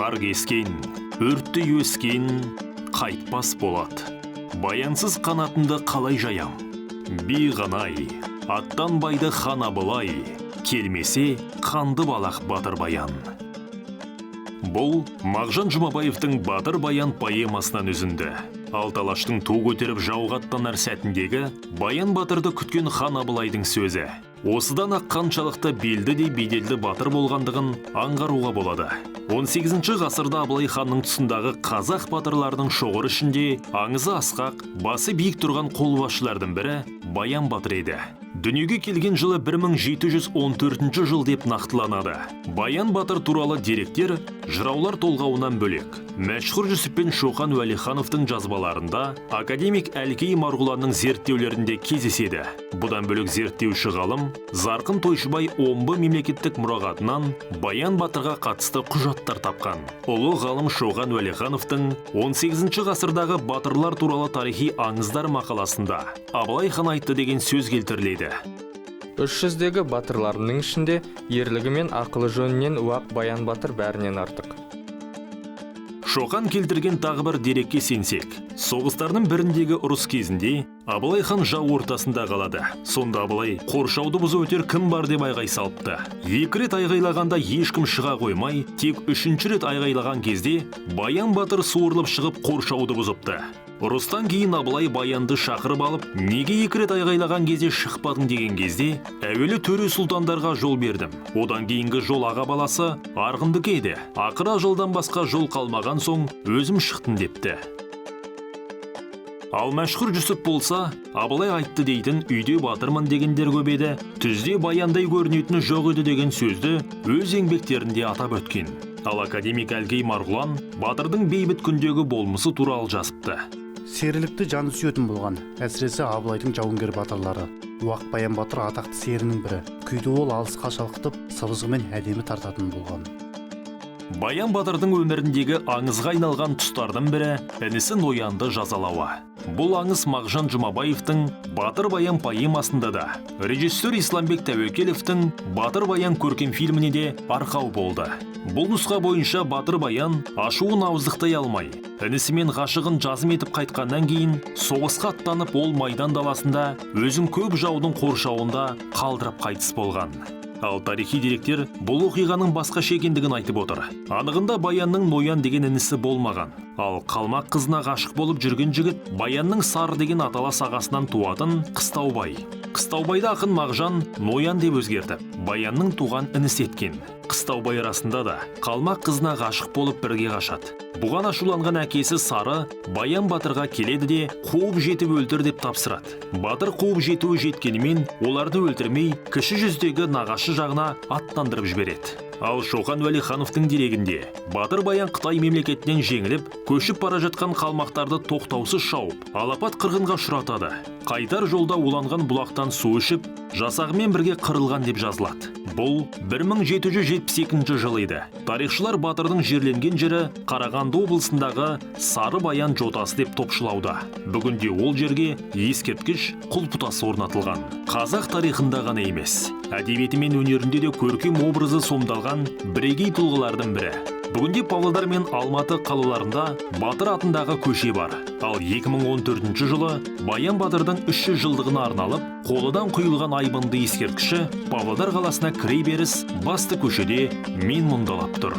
нар кескен, өртті өскен, қайтпас болат. Баянсыз қанатынды қалай жаям? Биғанай, аттан байды хан Абылай, келмесе қанды балақ Батыр Баян. Бұл Мағжан Жұмабаевтың Батыр Баян поэмасынан үзінді. Алталаштың ту көтеріп жауға аттанар сәтіндегі Баян Батырды күткен хан Абылайдың сөзі. Осыдан ақ қаншалықты белді де беделді батыр болғандығын аңғаруға болады. 18 ғасырда Абылай ханның тұсындағы қазақ батырлардың шоғыр ішінде аңызы асқақ, басы биік тұрған қолбасшылардың бірі Баян Батыр еді. Дүниеге келген жылы 1714 жыл деп нақтыланады. Баян Батыр туралы деректер жыраулар толғауынан бөлек. Мәшһүр Жүсіп пен Шоқан Уәлихановтың жазбаларында, академик Әлкей Марғұланның зерттеулерінде кездеседі. Бұдан бөлек зерттеуші ғалым Зарқын Тойшыбай Омбы мемлекеттік мұрағатынан Баян Батырға қатысты құжаттар тапқан. Ұлы ғалым Шоқан Уәлихановтың 18 ғасырдағы батырлар туралы тарихи аңыздар мақаласында Абылай хан айтты деген сөз келтіріледі. 300-дегі батырларының ішінде ерлігі мен ақылы жөнінен уақ Баян Батыр бәрінен артық. Шоқан келтірген тағы бір дерекке сенсек, соғыстардың біріндегі ұрыс кезінде Абылай хан жау ортасында қалады. Сонда Абылай қоршауды бұзып өтер кім бар деп айғай салыпты. 2 рет айғайлағанда ешкім шыға қоймай, тек 3-ші рет айғайлаған кезде Баян Батыр суырылып шығып қоршауды бұзыпты. Ұрыстан кейін Абылай Баянды шақырып алып, неге 2 рет айғайлаған кезде шықпадың деген кезде, әуелі төре сұлтандарға жол бердім. Одан кейінгі жол аға баласы арғындыкі еді. Ақыра жолдан басқа жол қалмаған соң өзім шықтым депті. Ал мәшһүр Жүсіп болса, Абылай айтты дейтін үйде батырмын дегендер көп еді, түзде баяндай көрінетіні жоқ еді деген сөзді өз еңбектерінде атап өткен. Ал академик Әлкей Марғұлан батырдың бейбіт күндегі болмысы туралы жазыпты. Серілікті жаны сүйетін болған, әсіресе Абылайдың жауынгер батырлары. Уақ Баян Батыр атақты серінің бірі. Күйді ол алысқа шалқытып, сыбызғымен әдемі тартатын болған. Баян Батырдың өміріндегі аңызға айналған тұстардың бірі інісі Ноянды жазалауы. Бұл аңыз Мағжан Жұмабаевтың Батыр Баян поэмасында да, режиссер Исламбек Тәуекеловтың Батыр Баян көркем фильміне де арқау болды. Бұл нұсқа бойынша Батыр Баян ашуын ауыздықтай алмай, інісімен ғашығын жазым етіп қайтқаннан кейін соғысқа аттанып ол майдан даласында өзін көп жаудың қоршауында қалдырып қайтыс болған. Ал тарихи деректер бұл оқиғаның басқа екендігін айтып отыр. Анығында Баянның Ноян деген інісі болмаған. Ал қалмақ қызына ғашық болып жүрген жігіт Баянның Сары деген аталас ағасынан туатын Қыстаубай. Қыстаубайды ақын Мағжан Ноян деп өзгертіп, Баянның туған інісі еткен. Қыстаубай арасында да қалмақ қызына ғашық болып бірге қашады. Бұған ашуланған әкесі Сары Баян Батырға келеді де қуып жетіп өлтір деп тапсырады. Батыр қуып жетуі жеткенімен оларды өлтірмей кіші жүздегі нағашы жағына аттандырып жібереді. Ал Шоқан Уәлихановтың дерегінде Батыр Баян Қытай мемлекетінен жеңіліп, көшіп бара жатқан қалмақтарды тоқтаусыз шауып, алапат қырғынға ұшыратады. Қайтар жолда уланған бұлақтан су ішіп, жасағымен бірге қырылған деп жазылады. Бұл 1772 жыл еді. Тарихшылар Батырдың жерленген жері Қарағанды облысындағы Сары Баян жотасы деп топшылауда. Бүгінде ол жерге ескерткіш құлпытасы орнатылған. Қазақ тарихында ғана емес, әдебиеті мен өнерінде де көркем образы сомдалған бірегей тұлғалардың бірі. Бүгінде Павлодар мен Алматы қалаларында Батыр атындағы көше бар. Ал 2014 жылы Баян Батырдың 300 жылдығына арналып, қолыдан құйылған айбынды ескерткіші Павлодар қаласына кіре беріс басты көшеде мен мұндалап тұр.